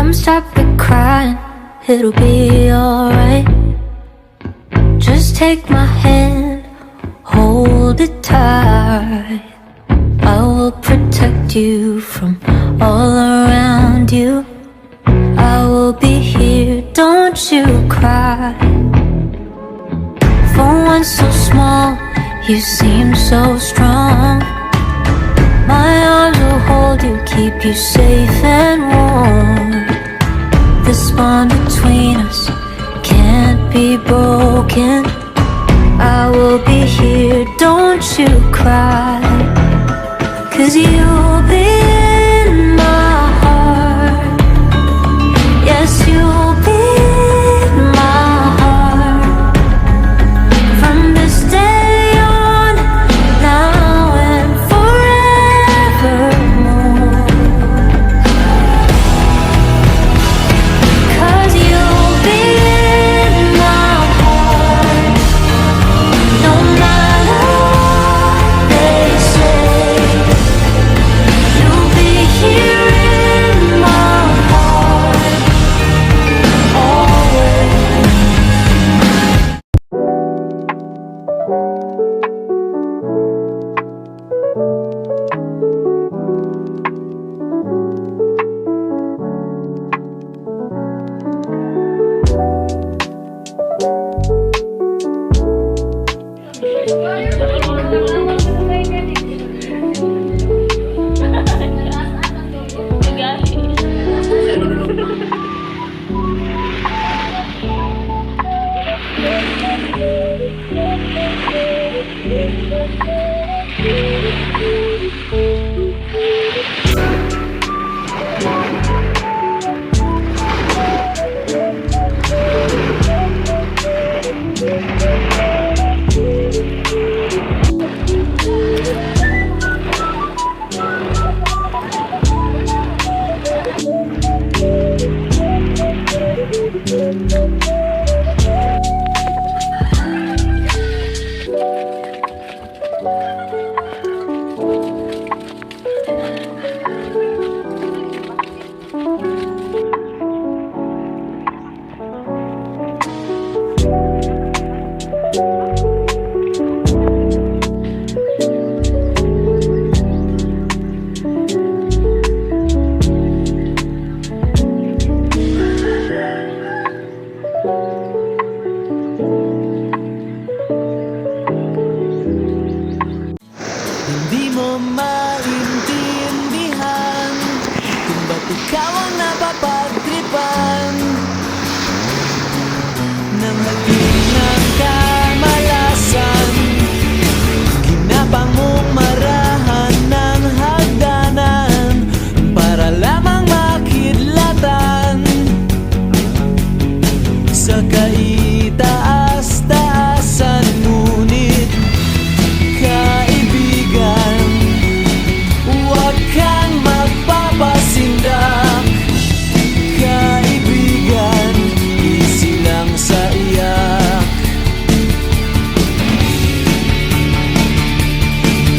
come stop it crying, it'll be alright. Just take my hand, hold it tight. I will protect you from all around you. I will be here, don't you cry. For one so small, you seem so strong. My arms will hold you, keep you safe and warm. This bond between us can't be broken. I will be here, don't you cry. 'Cause you'll be in my heart. Yes, you'll be in my heart. From this day on, now and forevermore. 'Cause you'll be in my heart. No matter what they say, you'll be here in my heart always. Hindi mo maintindihan kung ba't ikaw ang napapagtripan ng halik ng kamalasan. Ginapang mong marahan ng hagdanan para lamang makidlatan sa kaitaas-taasan. Ngunit kaibigan, huwag kang magpapasindak. Kaibigan, easy lang sa iyak.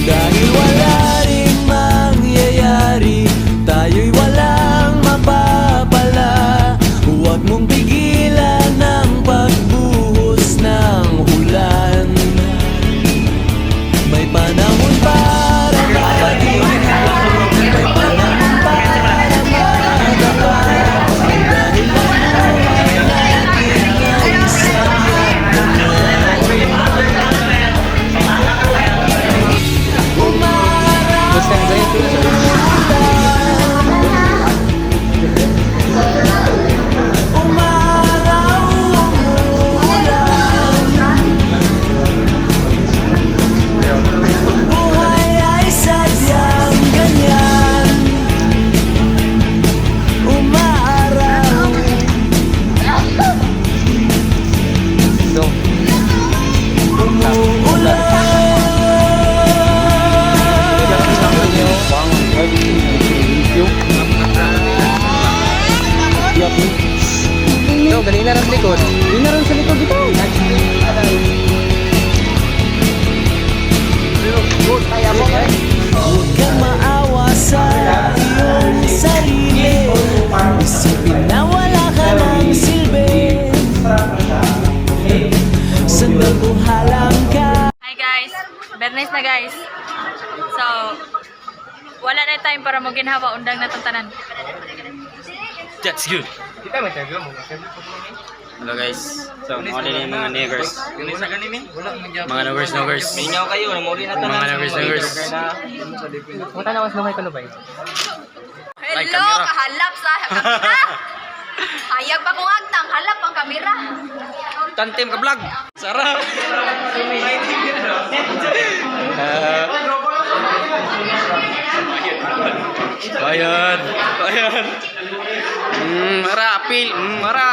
Dahil wala ring mangyayari, tayo'y walang mapapala. Huwag mong pigilan ang pagbuhos ng ulan. May panahon para mapag-iwan, may panahon para magdapa. Dahil ang buhay natin ay sayang naman. Umaraw buhay ay sadyang ganyan. Umaaraw, Yo, galing na rin sa likod. Galing na rin sa likod dito. huwag kang maawa sa iyong sarili. Isipin na guys. So, wala na time para mo ginhawa undang na tanan. That's good. Kita may interview mo. Hello guys. So, mga din yung mga niggers. Mga nuggers. Mingaw kayo, namuli na Mga nuggers. Punta na was lumay ka lubay. Like Hello, camera. kahalap sa kamera. Hayag pa kong agtang, halap ang kamera. Tantim ka vlog. Sarap. Bayad. Mara, apil. Mara.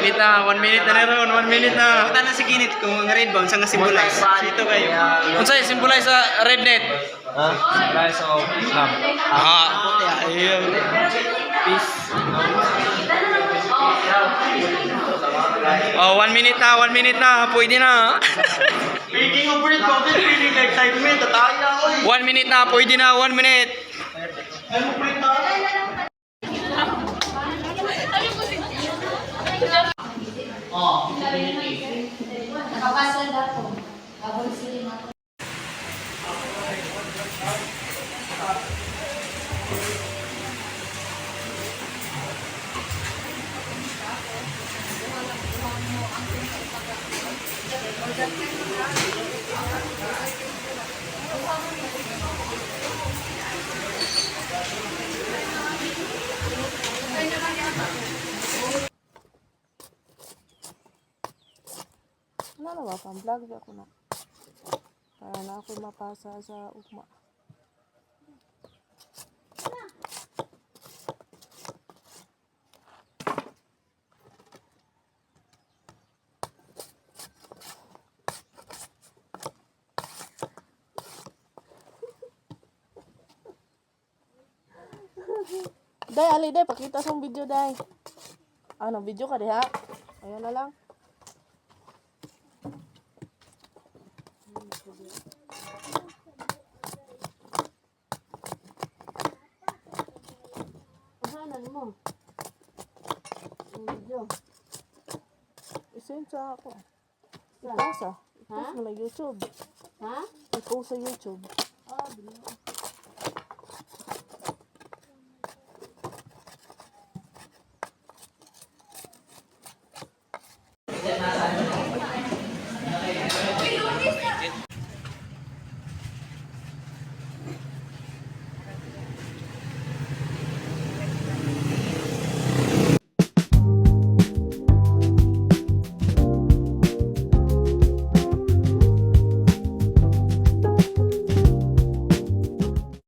1 minute na ron. 1 minute na. Punta na si Kinit kung ang red bound sa nga symbolize. Dito kayo. Unsay symbolize sa red net? Rise of Islam. Ayun. Peace. Oh, 1 minute na. Pwede na. Speaking of red bound, feeling excitement. Tataya ko. 1 minute na. Pwede na. 1 minute. Wala na ba? Pang-vlog ako na. Para na ako mapasa sa ugma. Day, ali day, pakita sa video day. Ano, video ka diha? Ayan na lang. Ahanan mo. Ang video. Isend sa ako. Ipasa. Ipost mo na YouTube. Ha? Ipost sa YouTube. Ah,